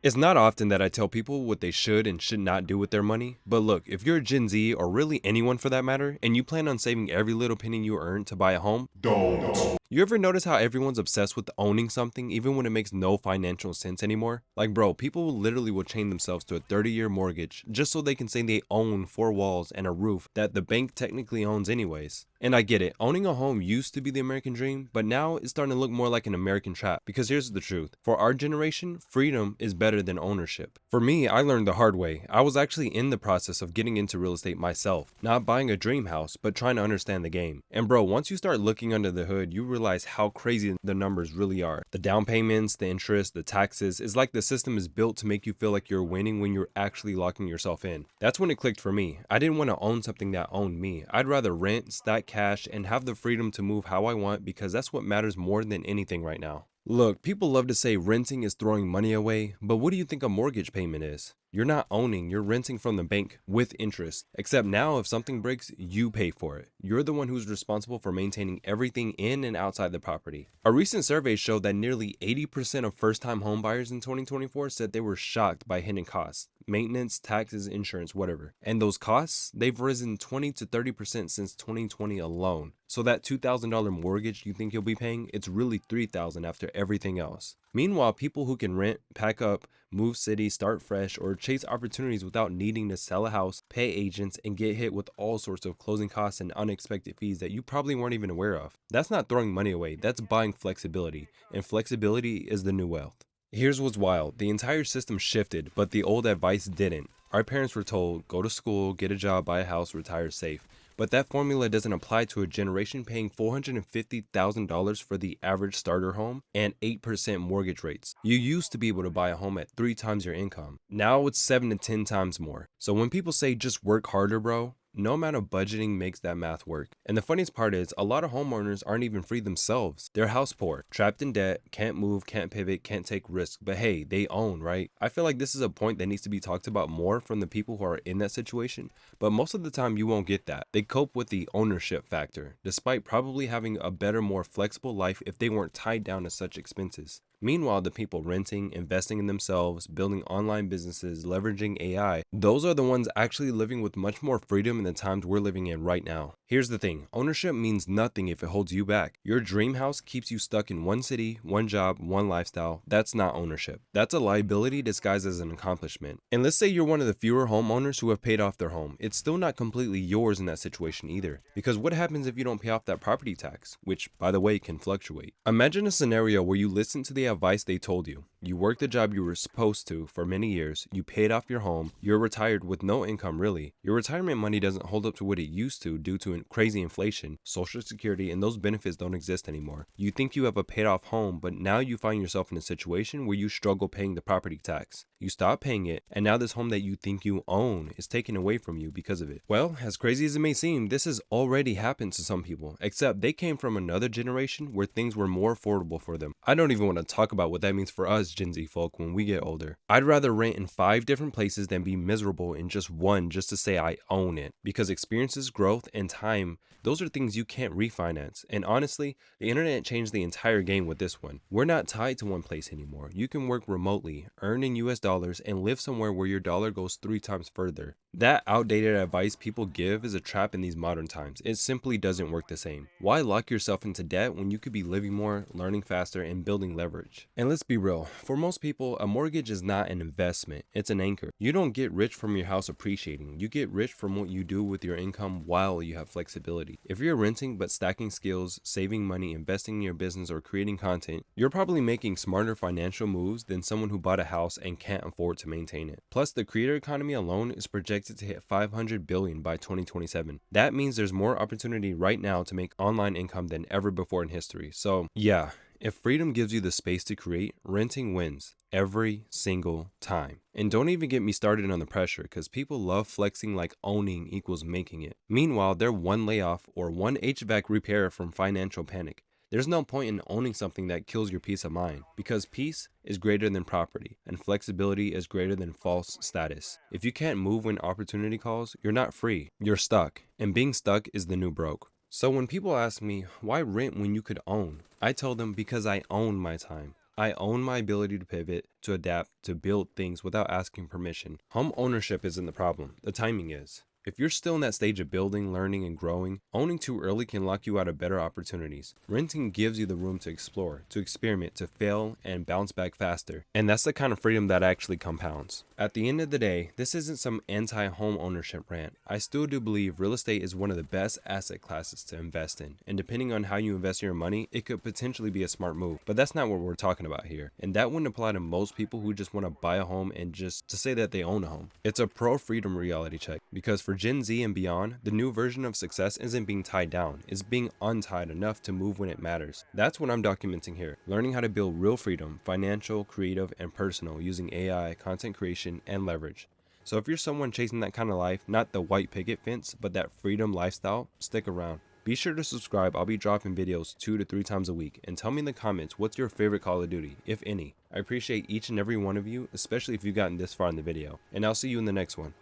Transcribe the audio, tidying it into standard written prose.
It's not often that I tell people what they should and should not do with their money, but look, if you're a Gen Z or really anyone for that matter, and you plan on saving every little penny you earn to buy a home, Don't. you ever notice how everyone's obsessed with owning something even when it makes no financial sense anymore? Like, bro, people literally will chain themselves to a 30-year mortgage just so they can say they own four walls and a roof that the bank technically owns anyways. And I get it, owning a home used to be the American dream, but now it's starting to look more like an American trap. Because here's the truth, for our generation, freedom is better than ownership. For me, I learned the hard way. I was actually in the process of getting into real estate myself, not buying a dream house, but trying to understand the game. And bro, once you start looking under the hood, you realize how crazy the numbers really are. The down payments, the interest, the taxes, it's like the system is built to make you feel like you're winning when you're actually locking yourself in. That's when it clicked for me. I didn't want to own something that owned me. I'd rather rent, stack cash, and have the freedom to move how I want because that's what matters more than anything right now. Look, people love to say renting is throwing money away, but what do you think a mortgage payment is? You're not owning, you're renting from the bank with interest. Except now, if something breaks, you pay for it. You're the one who's responsible for maintaining everything in and outside the property. A recent survey showed that nearly 80% of first time homebuyers in 2024 said they were shocked by hidden costs maintenance, taxes, insurance, whatever. And those costs, they've risen 20 to 30% since 2020 alone. So that $2,000 mortgage you think you'll be paying, it's really $3,000 after everything else. Meanwhile, people who can rent, pack up, move cities, start fresh, or chase opportunities without needing to sell a house, pay agents, and get hit with all sorts of closing costs and unexpected fees that you probably weren't even aware of. That's not throwing money away, that's buying flexibility, and flexibility is the new wealth. Here's what's wild, the entire system shifted, but the old advice didn't. Our parents were told, go to school, get a job, buy a house, retire safe. But that formula doesn't apply to a generation paying $450,000 for the average starter home and 8% mortgage rates. You used to be able to buy a home at 3 times your income. Now it's 7 to 10 times more. So when people say just work harder, bro, no amount of budgeting makes that math work. And the funniest part is, a lot of homeowners aren't even free themselves. They're house poor, trapped in debt, can't move, can't pivot, can't take risks. But hey, they own, right? I feel like this is a point that needs to be talked about more from the people who are in that situation. But most of the time, you won't get that. They cope with the ownership factor, despite probably having a better, more flexible life if they weren't tied down to such expenses. Meanwhile, the people renting, investing in themselves, building online businesses, leveraging AI, those are the ones actually living with much more freedom in the times we're living in right now. Here's the thing, ownership means nothing if it holds you back. Your dream house keeps you stuck in one city, one job, one lifestyle. That's not ownership. That's a liability disguised as an accomplishment. And let's say you're one of the fewer homeowners who have paid off their home. It's still not completely yours in that situation either. Because what happens if you don't pay off that property tax, which, by the way, can fluctuate? Imagine a scenario where you listen to the advice they told you. You worked the job you were supposed to for many years, you paid off your home, you're retired with no income really. Your retirement money doesn't hold up to what it used to due to crazy inflation, social security, and those benefits don't exist anymore. You think you have a paid off home, but now you find yourself in a situation where you struggle paying the property tax. You stop paying it, and now this home that you think you own is taken away from you because of it. Well, as crazy as it may seem, this has already happened to some people, except they came from another generation where things were more affordable for them. I don't even want to talk about what that means for us Gen Z folk when we get older. I'd rather rent in 5 different places than be miserable in just one just to say I own it. Because experiences, growth, and time, those are things you can't refinance. And honestly, the internet changed the entire game with this one. We're not tied to one place anymore. You can work remotely, earn in US dollars, and live somewhere where your dollar goes 3 times further. That outdated advice people give is a trap in these modern times. It simply doesn't work the same. Why lock yourself into debt when you could be living more, learning faster, and building leverage? And let's be real, for most people, a mortgage is not an investment, it's an anchor. You don't get rich from your house appreciating, you get rich from what you do with your income while you have flexibility. If you're renting but stacking skills, saving money, investing in your business, or creating content, you're probably making smarter financial moves than someone who bought a house and can't afford to maintain it. Plus, the creator economy alone is projected to hit 500 billion by 2027. That means there's more opportunity right now to make online income than ever before in history. So, yeah, if freedom gives you the space to create, renting wins every single time. And don't even get me started on the pressure, because people love flexing like owning equals making it. Meanwhile, they're one layoff or one HVAC repair from financial panic. There's no point in owning something that kills your peace of mind, because peace is greater than property, and flexibility is greater than false status. If you can't move when opportunity calls, you're not free, you're stuck, and being stuck is the new broke. So when people ask me, why rent when you could own? I tell them because I own my time. I own my ability to pivot, to adapt, to build things without asking permission. Home ownership isn't the problem, the timing is. If you're still in that stage of building, learning, and growing, owning too early can lock you out of better opportunities. Renting gives you the room to explore, to experiment, to fail, and bounce back faster. And that's the kind of freedom that actually compounds. At the end of the day, this isn't some anti-home ownership rant. I still do believe real estate is one of the best asset classes to invest in. And depending on how you invest your money, it could potentially be a smart move. But that's not what we're talking about here. And that wouldn't apply to most people who just want to buy a home and just to say that they own a home. It's a pro-freedom reality check, because for Gen Z and beyond, the new version of success isn't being tied down, it's being untied enough to move when it matters. That's what I'm documenting here, learning how to build real freedom, financial, creative, and personal using AI, content creation, and leverage. So if you're someone chasing that kind of life, not the white picket fence, but that freedom lifestyle, stick around. Be sure to subscribe. I'll be dropping videos 2 to 3 times a week, and tell me in the comments what's your favorite Call of Duty, if any. I appreciate each and every one of you, especially if you've gotten this far in the video, and I'll see you in the next one.